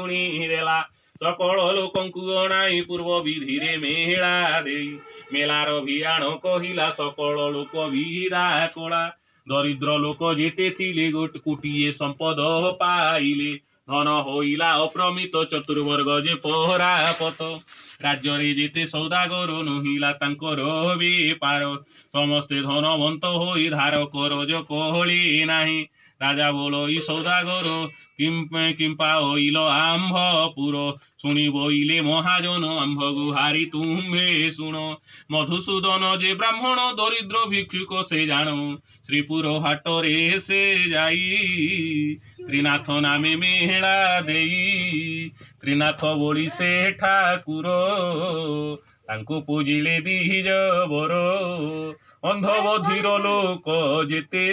ଶୁଣିଦେଲା सकल लोकंकु अणाई पूर्व विधि रे मेला देई मेलार भियाण कहिला सकल लोक विदा कला दरिद्र लोक जेते थिले कोटिए संपद पाइले धन होइला अप्रमित चतुर्वर्ग जे पहरापत राज्य रे जेते सौदागर नहिला तांकर बेपार समस्ते धनवंत होई धार करज कहले नाही राजा बोलई सौदागर किंपा होइल आम्भपुर शुणी बोइले महाजन आम्भ गुहारी तुम्हे शुण मधुसूदन जे ब्राह्मण दरिद्र भिक्षुक से जानो श्रीपुर हाटरे से जाई त्रिनाथ नामे मेला देई त्रिनाथ बोली से ठाकुर तांको पूजिले दीज बर अंध बधिर लोक जेते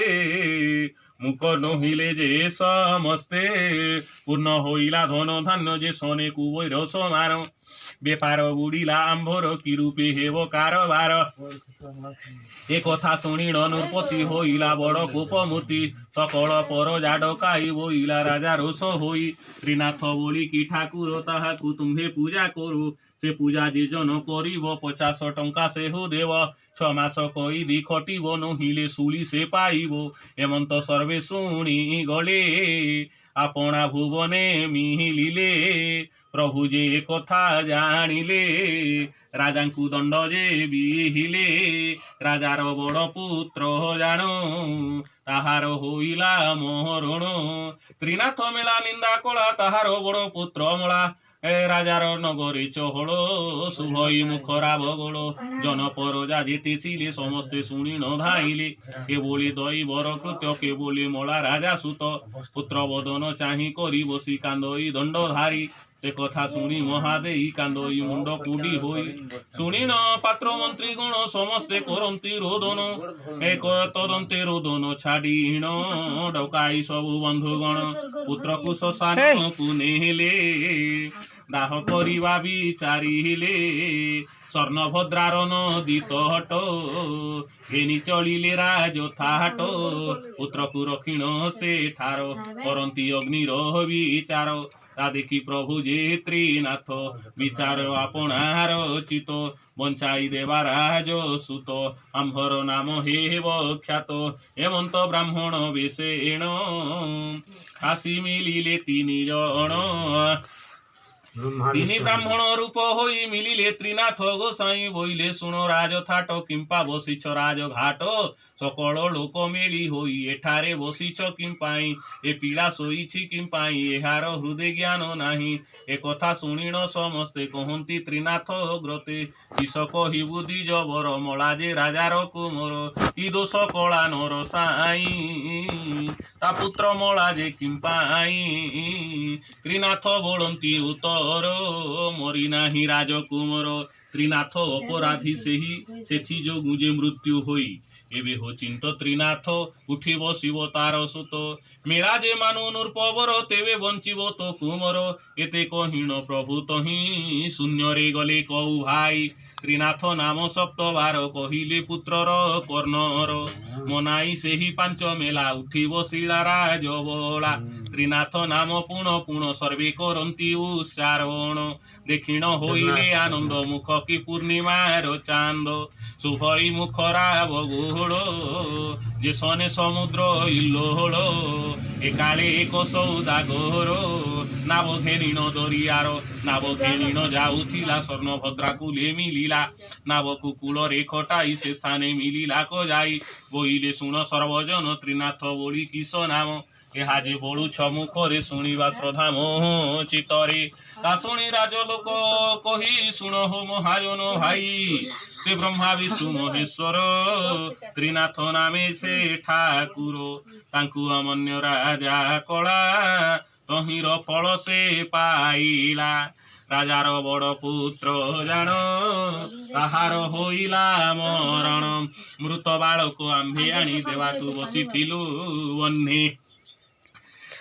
मुख नहिले जे समस्ते पूर्ण होइला धन धान्य जे सने कुबैर समार बेपार बुड़िला आंभर कि रूपे हेब कारबार ए कथा शुणिण नृपति होइला बड़ कोपमूर्ति सकल पर जाडकाई बोइला राजा रोष होई त्रिनाथ बोली कि ठाकुर ताहाकु तुम्हे पूजा करू से पूजा जे जन करिब 50 टंका से हो देव 6 मास कईदी खटिब नहिले सुली से पाइब एमंत सर्वे शुणी गले आपणा भुवने मिलिले प्रभु जे कथा जानिले राजांकु दंड जे बिहिले राजार बड़ पुत्र जान ताहार होइला मोहरण त्रिनाथ मेला निंदा कला ताहार बड़ पुत्र मला राजार नगरे चहल शुभई मुखरा बगल जनपरजा जेते छिले समस्ते शुणी न धाइले के बोले दई बर कृत्य के बोले मला राजा सुत पुत्र बदन चाहि करी बसी कांदई दंडधारी से कथा शुणी महादेई कांदई मुंड कुडी होई शुणिन पात्र मंत्री गण समस्ते करंती रोदन एक तदंते रोदन छाड़ीण डकाई सबु बंधुगण पुत्र को शशान को नेले दाह करिवा विचारिले स्वर्णभद्रार नदी तट घेनी चलिले राजथा हाट पुत्र को रखिण से ठार करंती अग्निर विचार ता देखी प्रभु जे त्रिनाथ विचार आपणार चित बंचाई देवा राज सुत आंभर नाम हेव ख्यात एमंत ब्राह्मण बेसेण आसी मिलिले 3 जण तिनी ब्राह्मण रूप होई मिलिले त्रिनाथ गोसाई बोइले शुण राजथाट किंपा बसिछ राजघाट सकल लोक मेली होई एठारे बसिछ किंपाई ए पीड़ा सोईछि किंपाई एहार हृदय ज्ञान नाही ए कथा शुणिण समस्ते कहंती त्रिनाथ ग्रते किस कहिबु द्विज बर मला जे राजार कुमर कि दोष कला नर साई ता पुत्र मला जे किंपाई त्रिनाथ बोलंती उत्तर मरी नाही राजकुमार त्रिनाथ अपराधी सेही जोगु जे मृत्यु होई एबे हो चिंत त्रिनाथ उठी बसिब तार सुत मेला जे मानु नृपवर तेवे बंचिब तो कुमर एते कहिण प्रभु तही शून्य रे गले कहू भाई त्रिनाथ नाम 7 बार कहिले पुत्रर कर्णर मनाई सेही 5 मेला उठी बसिला राजबला त्रिनाथ नाम पुण पुण सर्वे करंती उच्चारण देखिण होइले आनंद मुख की पूर्णिमार चांद शुभई मुखरा बगुड़ जे सने समुद्र इल्लोहल एकाले एक सौदागर नाव घेनिण दरियार नाव घेनिण जाउथिला स्वर्णभद्रा कूले मिलिला नाव कूल रे खटाई से स्थाने मिलिला को जाई बोइले शुण सर्वजन त्रिनाथ बोली किस नाम ଏହା ଯେ ବଳୁଛ ମୁଖରେ ଶୁଣିବା ଶ୍ରଦ୍ଧା ମୋହ ଚିତରେ ତା ଶୁଣି ରାଜଲୋକ କହି ଶୁଣ ହୋ ମହାଜନ ଭାଇ ସେ ବ୍ରହ୍ମା ବିଷ୍ଣୁ ମହେଶ୍ୱର ତ୍ରିନାଥ ନାମେ ସେ ଠାକୁର ତାଙ୍କୁ ଅମନ୍ୟ ରାଜା କଳା ତହିଁର ଫଳ ସେ ପାଇଲା राजार बड़ पुत्र जान ताहार होइला मरण मृत बालक आंभे आनी देवाकु बसिथिलु वन्हे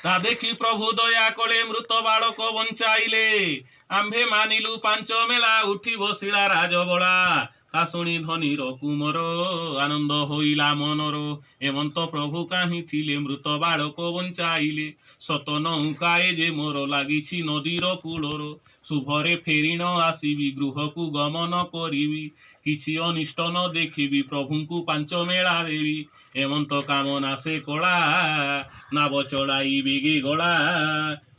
ता देखी प्रभु दया कले मृत बालक बंचाइले आंभे मानिलु 5 मेला उठी बसिला राजबला ତା ଶୁଣି ଧନୀର କୁମର ଆନନ୍ଦ ହୋଇଲା ମନର। ଏମନ୍ତ ପ୍ରଭୁ କାହିଁ ଥିଲେ ମୃତ ବାଳକ ବଞ୍ଚାଇଲେ। ସତ ନୌକାଏ ଯେ ମୋର ଲାଗିଛି ନଦୀର କୂଳର। ଶୁଭରେ ଫେରି ନ ଆସିବି ଗୃହକୁ ଗମନ କରିବି। କିଛି ଅନିଷ୍ଟ ନ ଦେଖିବି ପ୍ରଭୁଙ୍କୁ ପାଞ୍ଚ ମେଳା ଦେବି। ଏମନ୍ତ କାମନା ସେ କଳା ନାବ ଚଢ଼ାଇ ବେଗେ ଗଳା।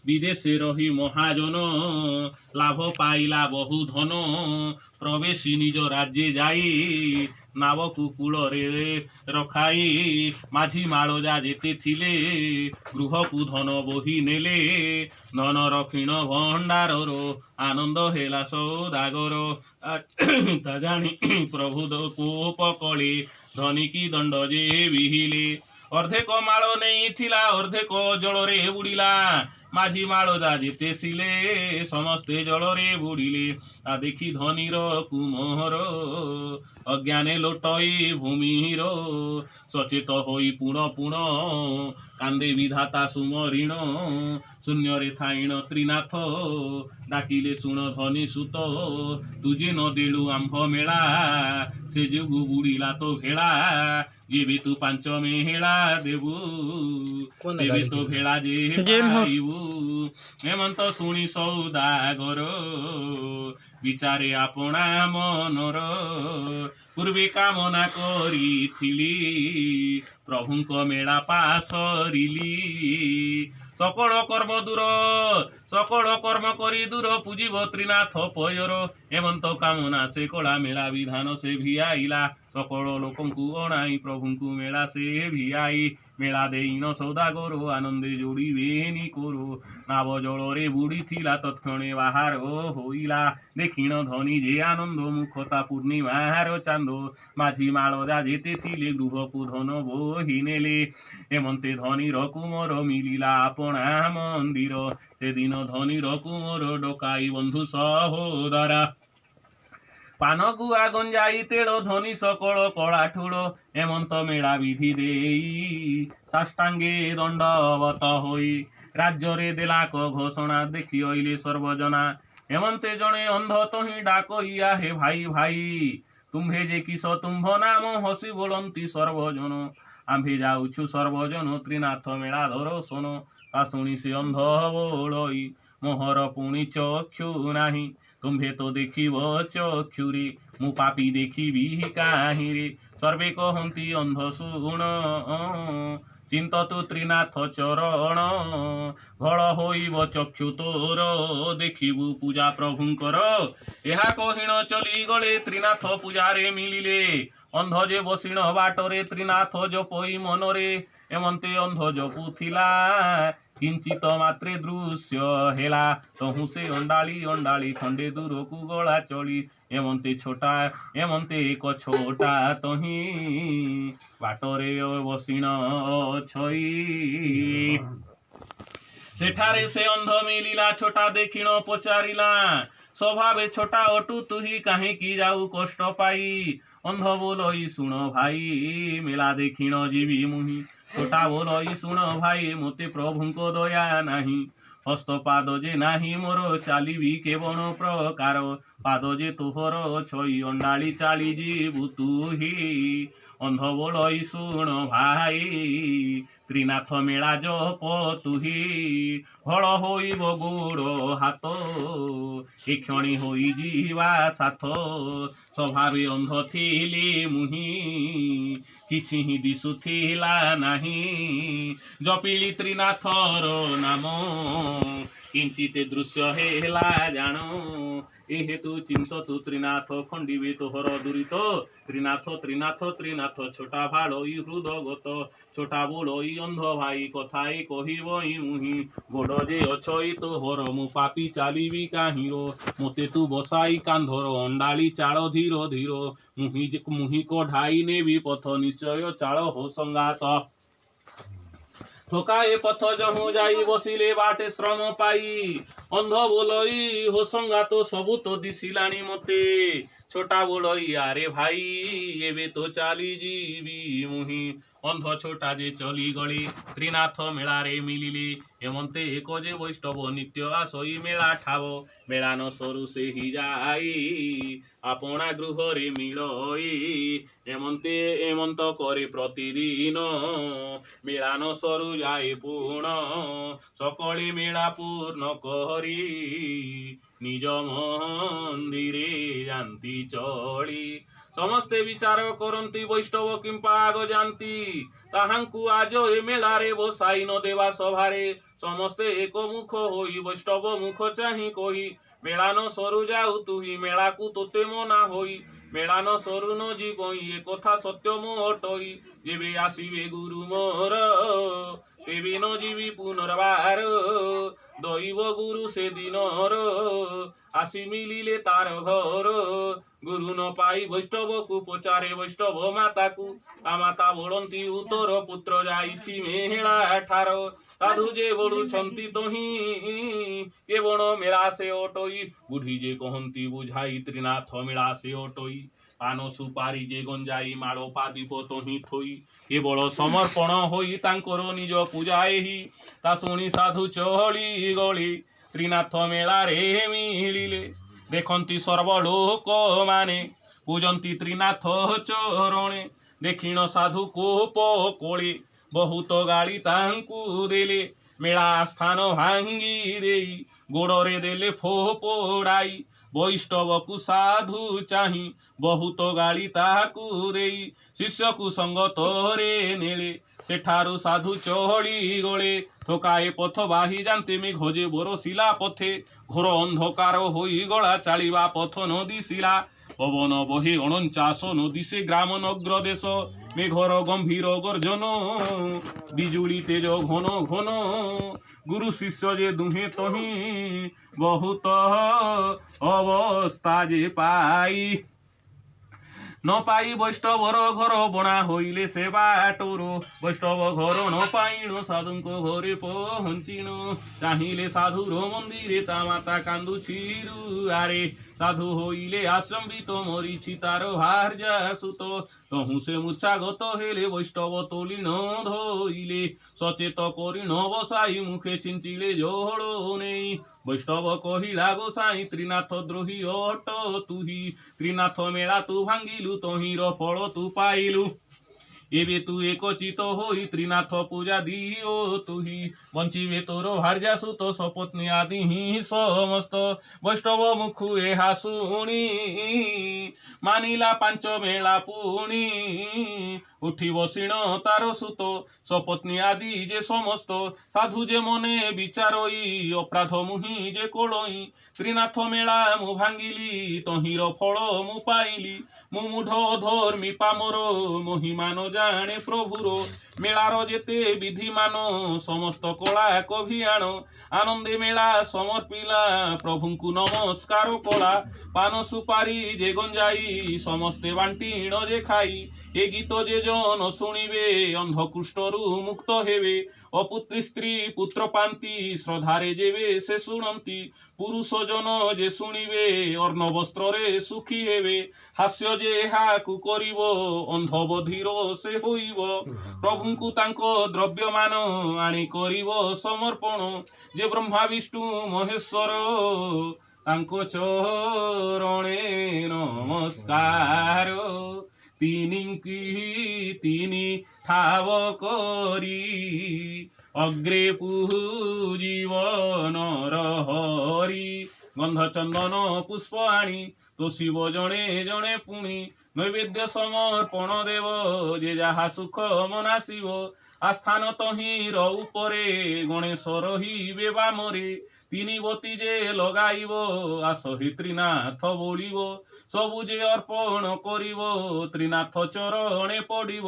ବିଦେଶେ ରହି ମହାଜନ ଲାଭ ପାଇଲା ବହୁ ଧନ। ପ୍ରବେଶୀ ନିଜ ରାଜ୍ୟେ ଯାଇ ନାବକୁ କୂଳରେ ରଖାଇ। ମାଝି ମାଳଜା ଯେତେ ଥିଲେ ଗୃହକୁ ଧନ ବୋହି ନେଲେ। ଧନ ରକ୍ଷିଣ ଭଣ୍ଡାରର ଆନନ୍ଦ ହେଲା ସୌଦାଗର। ତା ଜାଣି ପ୍ରଭୁ କୋପ କଲେ ଧନିକି ଦଣ୍ଡ ଯେ ବିହିଲେ। ଅର୍ଦ୍ଧେକ ମାଳ ନେଇଥିଲା ଅର୍ଦ୍ଧେକ ଜଳରେ ବୁଡ଼ିଲା। ମାଝି ମାଳଦା ଯେତେ ଥିଲେ ସମସ୍ତେ ଜଳରେ ବୁଡ଼ିଲେ। ତା ଦେଖି ଧନୀର କୁମର ଅଜ୍ଞାନେ ଲୋଟଇ ଭୂମିର। ସଚେତ ହୋଇ ପୁଣ ପୁଣ କାନ୍ଦେ ବିଧାତା ସୁମରିଣ। ଶୂନ୍ୟରେ ଥାଇଣ ତ୍ରିନାଥ ଡାକିଲେ ଶୁଣ ଧନୀ ସୁତ। ତୁଜେ ନ ଦେଲୁ ଆମ୍ଭ ମେଳା ସେ ଯୋଗୁ ବୁଡ଼ିଲା ତୋ ଭେଳା। ଯେବେ ତୁ ପାଞ୍ଚ ମେହେଳା ଦେବୁ ତେବେ ତୋ ଭେଳା ଯେ ପାଇବୁ। ଏମନ୍ତ ଶୁଣି ସୌଦାଗର ବିଚାରେ ଆପଣା ମନର। ପୂର୍ବେ କାମନା କରିଥିଲି ପ୍ରଭୁଙ୍କ ମେଳା ପାସରିଲି। সকল কর্ম দূর সকল কর্ম করি দূর পুজিব ত্রিনাথ পয়র। এমন্ত কামনা সে কলা মেলা বিধান সে ভিআইলা। সকল লোকଙ୍କୁ ଅଣାଇ ପ୍ରଭୁଙ୍କୁ ମେଳା ସେ ଭିଆଇ। ମେଳା ଦେଇନ ସୌଦାଗର ଆନନ୍ଦେ ଯୋଡ଼ିବେନି କୋର। ନାବ ଜଳରେ ବୁଡ଼ିଥିଲା ତତ୍କ୍ଷଣେ ବାହାର ହୋଇଲା। ଦେଖିଣ ଧନୀ ଯେ ଆନନ୍ଦ ମୁଖ ତା ପୂର୍ଣ୍ଣିମାର ଚାନ୍ଦ। ମାଝି ମାଳଦା ଯେତେ ଥିଲେ ଗୃହକୁ ଧନ ବୋହି ନେଲେ। ଏମନ୍ତେ ଧନୀର କୁମର ମିଳିଲା ଆପଣା ମନ୍ଦିର। ସେଦିନ ଧନୀର କୁମର ଡକାଇ ବନ୍ଧୁ ସହୋଦରା। ପାନ ଗୁଆ ଗଞ୍ଜାଇ ତେଳ ଧନୀ ସକଳ କଳା ଠୁଳ। ଏମନ୍ତ ମେଳା ବିଧି ଦେଇ ସାଷ୍ଟାଙ୍ଗେ ଦଣ୍ଡବତ ହୋଇ। ରାଜ୍ୟରେ ଦେଲାକ ଘୋଷଣା ଦେଖି ଅଇଲେ ସର୍ବଜନା। ଏମନ୍ତେ ଜଣେ ଅନ୍ଧ ତହିଁ ଡାକଇଆ ହେ ଭାଇ ଭାଇ। ତୁମ୍ଭେ ଯେ କିସ ତୁମ୍ଭ ନାମ ହସି ବୋଲନ୍ତି ସର୍ବଜନ। ଆମ୍ଭେ ଯାଉଛୁ ସର୍ବଜନ ତ୍ରିନାଥ ମେଳା ଦର୍ଶନ। ତା ଶୁଣି ସେ ଅନ୍ଧ ବୋଳଇ ମୋହର ପୁଣି ଚକ୍ଷୁ ନାହିଁ। ତୁମ୍ଭେ ତ ଦେଖିବ ଚକ୍ଷୁରେ ମୁଁ ପାପି ଦେଖିବି କାହିଁରେ। ସର୍ବେ କହନ୍ତି ଅନ୍ଧ ଶୁଣ ଚିନ୍ତତୁ ତ୍ରିନାଥ ଚରଣ। ଭଳ ହୋଇବ ଚକ୍ଷୁ ତୋର ଦେଖିବୁ ପୂଜା ପ୍ରଭୁଙ୍କର। ଏହା କହିଣ ଚଲିଗଲେ ତ୍ରିନାଥ ପୂଜାରେ ମିଳିଲେ। ଅନ୍ଧ ଯେ ବସିଣ ବାଟରେ ତ୍ରିନାଥ ଜପଇ ମନରେ। ଏମନ୍ତେ ଅନ୍ଧ ଜପୁଥିଲା କିଞ୍ଚିତ ମାତ୍ରେ ଦୃଶ୍ୟ ହେଲା। ତହୁଁ ସେ ଅଣ୍ଡାଳି ଅଣ୍ଡାଳି ଖଣ୍ଡେ ଦୂରକୁ ଗଳା ଚଳି। ଏମନ୍ତେ ଏକ ଛୋଟା ତହିଁ ବାଟରେ ବସିଣ ଛଇ। ସେଠାରେ ସେ ଅନ୍ଧ ମିଳିଲା ଛୋଟା ଦେଖିଣ ପଚାରିଲା। ସ୍ୱଭାବେ ଛୋଟା ଅଟୁ ତୁହି କାହିଁକି ଯାଉ କଷ୍ଟ ପାଇ। ଅନ୍ଧ ବୋଲଇ ଶୁଣ ଭାଇ ମେଳା ଦେଖିଣ ଯିବି ମୁହିଁ। ଛୋଟା ବୋଲଇ ଶୁଣ ଭାଇ ମୋତେ ପ୍ରଭୁଙ୍କ ଦୟା ନାହିଁ। ହସ୍ତପାଦ ଯେ ନାହିଁ ମୋର ଚାଲିବି କେବଳ ପ୍ରକାର। ପାଦ ଯେ ତୋହର ଛଇ ଅଣ୍ଡାଳି ଚାଳି ଯିବୁ ତୁହି। ଅନ୍ଧ ବୋଲଇ ଶୁଣ ଭାଇ ତ୍ରିନାଥ ମେଳା ଜପ ତୁହି। ହଳ ହୋଇବ ଗୋଡ଼ ହାତ ଏ କ୍ଷଣି ହୋଇଯିବା ସାଥ। ସ୍ୱଭାବେ ଅନ୍ଧ ଥିଲି ମୁହିଁ କିଛି ହିଁ ଦିଶୁଥିଲା ନାହିଁ। ଜପିଲି ତ୍ରିନାଥର ନାମ କିଞ୍ଚିତ ଦୃଶ୍ୟ ହେଲା ଜାଣ। ଏ ହେତୁ ଚିନ୍ତତୁ ତ୍ରିନାଥ ଖଣ୍ଡିବେ ତୋହର ଦୁରିତ। ତ୍ରିନାଥ ତ୍ରିନାଥ ତ୍ରିନାଥ ଛୋଟା ଭାଳଇ ହୃଦଗତ। ଛୋଟା ବୋଳଇ ଅନ୍ଧ ଭାଇ କଥାଏ କହିବଇ ମୁହିଁ। ଗୋଡ଼ ଯେ ଅଛଇ ତୋହର ମୁଁ ପାପି ଚାଲିବି କାହିଁର। ମୋତେ ତୁ ବସାଇ କାନ୍ଧର ଅଣ୍ଡାଳି ଚାଳ ଧୀର ଧୀର। ମୁହିଁ କଢାଇ ନେବି ପଥ ନିଶ୍ଚୟ ଚାଳ ହୋ ସଙ୍ଗାତ। ଥୋକାଏ ପଥ ଯହୁଁ ଯାଇ ବସିଲେ ବାଟେ ଶ୍ରମ ପାଇ। ଅନ୍ଧ ବୋଲଇ ହୋ ସଙ୍ଗାତ ସବୁ ତ ଦିଶିଲାଣି ମୋତେ। छोटा बोलई आरे भाई एबे तो चाली जीवी मुही अंध छोटा जे चली गली त्रिनाथ मेलारे मिलिले एमंते एक जे वैष्णव नित्य आसई मेला ठाव मेलान सरू से ही जाई आपना गृहरे मिलई एमंते एमंत करे प्रतिदिन मेलान सरू जाए पूर्ण सकले मेला पूर्ण करी निज मंदिरे जानती चली समस्ते विचार करती वैष्णव किंपा आग जानती ताहांकु आज ए मेलारे बसाई न देवा सभारे समस्ते एक मुख होई वैष्णव मुख चाही कही मेलान सरू जाऊ तुही मेला को तोते मना होई मेलान सरू न जीवई ए कथा सत्य मो अटई जेबे आसीबे गुरु मोर तेबे न जीवी पुनर्बार दैव गुरु से दिनर आसी मिलिले तार घर गुरु न पाई वैष्णव को पचारे वैष्णव माता को आ माता बोलती उतर पुत्र जाइछि मेला ठार साधु जे बोलुछंती तोही केवल मेला से अटई बुढ़ी जे कहंती बुझाई त्रिनाथ मेला से अटई पान सुपारी जे गंजाई माड़ो पादीप तोही थोई केवल समर्पण होई तांकर निज पूजाएही ता शुणी साधु चली गली त्रिनाथ मेला रे मिलिले देखंती सर्वलोक माने पूजंती त्रिनाथ चरणे देखिण साधु कोप कोळे बहुत गाली तांकु देले मेला स्थान भांगी देई गोड़रे देले फोपोड़ाई वैष्णव को साधु चाही बहुत गाली ताकू देई शिष्य को संगत रे नेले सेठारु साधु चढ़ी गले थकाए पथ बाही जानते मे घजे बरसिला पथे घोर अंधकार होई गला चालिबा पथ न दिसिला पवन बहे 49 नदी से ग्राम नग्र देश मेघर गंभीर गर्जन बिजुली तेज घन घन गुरु शिष्य जे दुहे तही बहुत अवस्था जे पाई न पाई वैष्णवर घर बना होइले से बाटोरो वैष्णव घर न पाइण साधुको घरे पहुँचिण चाहिले साधुर मंदिरे ता माता कांदुछि आरे साधु होइले आश्रम्बित मरीछि तार भार्या सुत तहु से मूर्छागत हेले वैष्णव तोली न धोइले सचेत करी न बसाई मुखे चिंचिले जोड़ो नेई वैष्णव कहिला गोसाई त्रिनाथ द्रोही अट तुही त्रिनाथ मेला तू भांगिलु तहिर फल तू पाइलु एबे तू एकचित होई त्रिनाथ पूजा दियो तुही बंचिबे तोर भार्या सुत सपत्नी आदि ही समस्त वैष्णव मुखु एहा शुणी मानिला पांच मेला पुणी उठी बसिण तार सुत सपत्नी आदि जे समस्त साधु जे मने विचारई अपराध मुहि जे कोलई त्रिनाथ मेला मु भांगिली तहिर फल मु पाइली मु मूढ़ धर्मी पामर महिमा न जाने प्रभुरो मेलार जेते विधि मान समस्त कला कभियाण आनंदे मेला समर्पिला प्रभुंकु नमस्कार कला पान सुपारी जे गंजाई समस्ते बांटीण जे खाई ए गीत जे जन शुणिबे अंधकुष्ठरु मुक्त हेबे अपुत्री स्त्री पुत्र पांती श्रद्धारे जेबे से शुणंती पुरुष जन जे शुणिबे अर्ण वस्त्र रे सुखी हेबे हास्य जे हाकु करिवो अंध बधिर से होइबो प्रभुंकु तांको द्रव्यमान आनी करिवो समर्पण जे ब्रह्मा विष्णु महेश्वर तांको चरणे नमस्कार तिनी ठाव करी अग्रे पूजीवन हरि गंध चंदन पुष्प आनी तो शिव जणे जणे पुणी नैवेद्य समर्पण देव जे जहा सुख मनासिव आस्थान तहिर उपरे गणेश रहिबे बामरे तिनी बती जे लगाइब आसहि त्रिनाथ बोलिब सबु जे अर्पण करिब त्रिनाथ चरणे पड़िब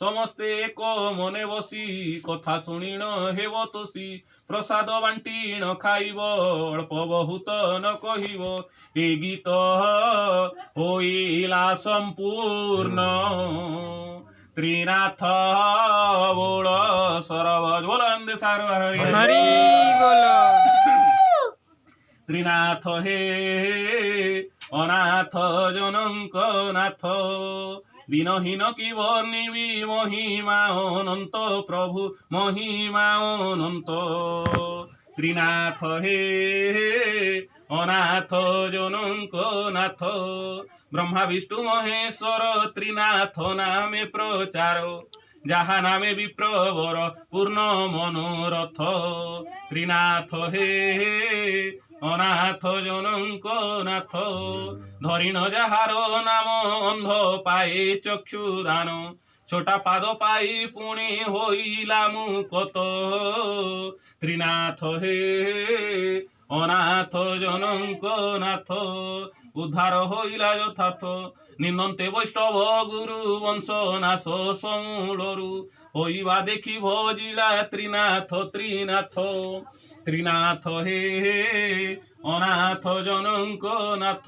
समस्ते एक मने बसी कथा शुणिण हेब तोषी प्रसाद बांटीण खाइब अल्प बहुत न कहिब ए गीत होइला संपूर्ण त्रिनाथ बोल सरबत बोल अंदे सारो हरि बोल त्रिनाथ हे অনাথ জনক নাথ দিনহীন কি বর্ণিবি মহিমা অনন্ত প্রভু মহিমা অনন্ত ত্রিনাথ হে অনাথ জনক নাথ ব্রহ্মা বিষ্ণু মহেশ্বর ত্রিনাথ নামে প্রচার যাহা নামে বিপ্রবর পূর্ণ মনোরথ ত্রিনাথ হে অনাথ জনক নাথ ধরিণ যাহার নাম অন্ধ পায়ে চক্ষুদান ছোটা পাদ পাই পুଣି হইলা মুকত ত্রিনাথ হে অনাথ জনক নাথ উদ্ধার হইলা যথার্থ নিন্দন্তে বৈষ্ণব গুরু বংশ নাশ সমূলরু হইবা দেখি ভজিলা ত্রিনাথ ত্রিনাথ ত্রিনাথ হে অনাথ জনক নাথ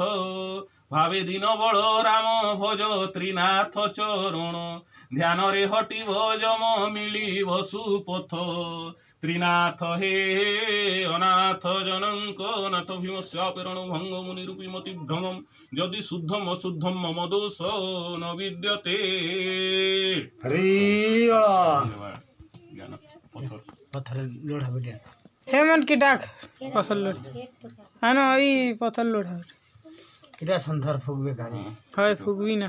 ভাবে দিন বড় রাম ভোজ ত্রিনাথ চরণ ধ্যানরে হটিব যম মিলিব সুপথ ত্রিনাথ হে অনাথ জনক নাথ ভীমস্যাপেরণ ভঙ্গ মুনিরূপী মতি ভ্রমম যদি শুদ্ধম অশুদ্ধম মম দোষ ন বিদ্যতে पत्थर लोढ़ा बेटा हेमंत की डाक पत्थर लोढ़ है ना वही पत्थर लोढ़ा किरा संथार फुगबे काली हाय फुगवी ना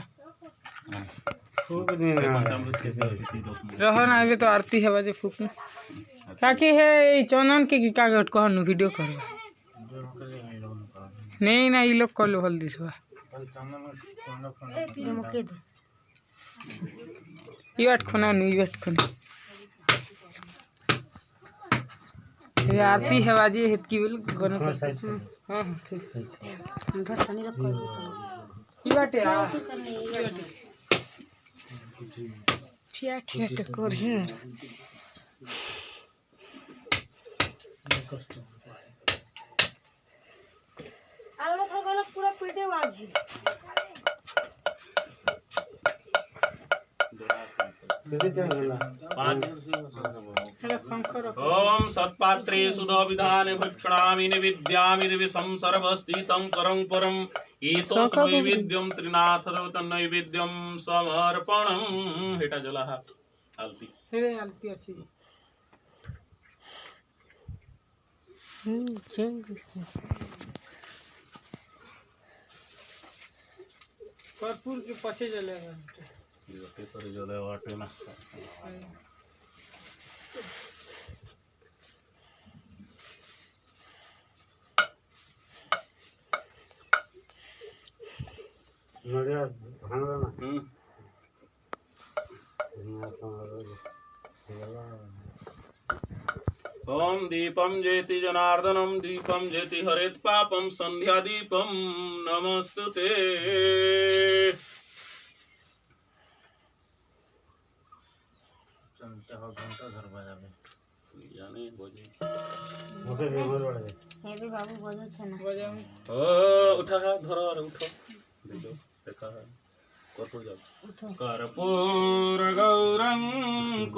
फुग नहीं रहो ना अभी तो आरती है बजे फुक काकी है चंदन के कागज कहन वीडियो कर नहीं ना ये लोग कल हल दिस बा ये बात खोना नहीं बात खोना ये आरती है बाजी हित की बोल गनो हां हां ठीक अंदर सनी रख ये बाटे आ ठीक ठीक तो कर है आलो थोड़ा गलत पूरा पीटे बाजी ओम सत्पात्रे सुधा विधान भक्षणामि निविद्यामि दिविसं सर्वस्थितं करं परं एतत् नैवेद्यं त्रिनाथ नैवेद्यं समर्पणं हेटा जला आलती हेरे आलती अछि जय कृष्ण कर्पूर के पछे जलेगा पेपर जले वाटे ना नड़िया भांगला ना ओम दीपम जेति जनार्दनम दीपम जेति हरेत पापम संध्या दीपम नमस्तुते घंटा घर बजा में जाने बोझे ओके दे मोर बड़ा दे हे भी बाबू बोलो छे ना बजाओ ओ उठा धरो और उठो देखो देखा है कर्पूर जाओ कर्पूर गौरं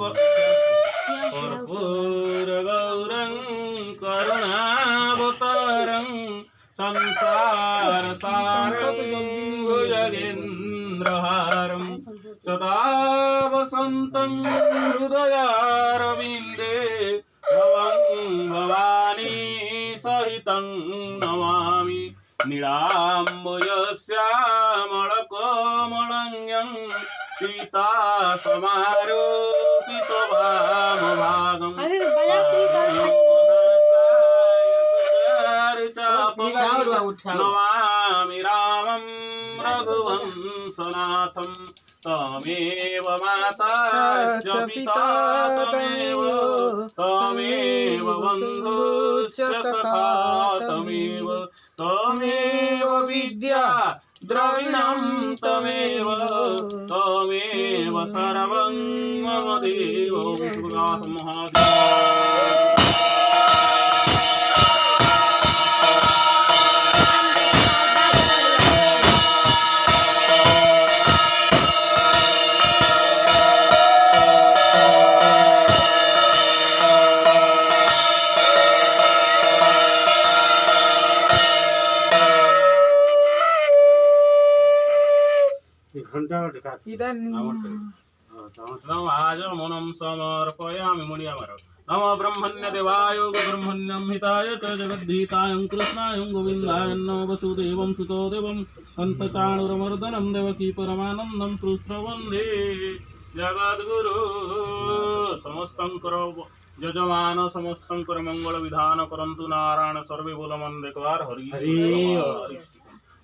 कर्पूर गौरं करुणावतारं संसार सारं भुजगेन्द्रहारं सदा वसन्तं हृदयारविन्दे भवं भवानी सहितं नमामि नीलाम्बुजश्यामलकोमलङ्गं सीता समारोपितवामभागम् नमामि रामं रघुवंशनाथं तमेव माताश्च पिता तमेव बन्धुश्च सखा तमेव विद्या द्रविणं तमेव सर्वं मम देव महादेव ঘন্টা ঢাকা এটা नमाजमनं समर्पयामि मुनियामर नमो ब्रह्मण्यदेवाय ब्रह्मण्यं हिताय च जगद्धिताय कृष्णाय गोविन्दाय नमो वसुदेवं सुतोदेवं कंसचाणूरमर्दनं देवकी परमानन्दं कृष्ण वन्दे जगद्गुरु समस्तं करो यजमान समस्तं कर मंगल विधान करन्तु नारायण सर्वे बोलमन्देकवार हरि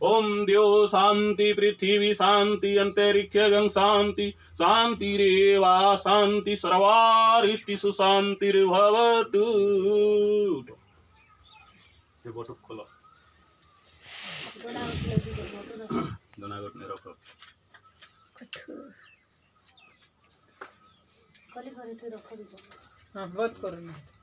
ओम द्यो शांति पृथ्वी शांति अंतरिक्ष गंग शांति शांतिरेवा शांति सर्वारिष्टिषु शांतिर्भवतु ये बटुक खोलो दोनागट ने रखो हाँ बहुत करो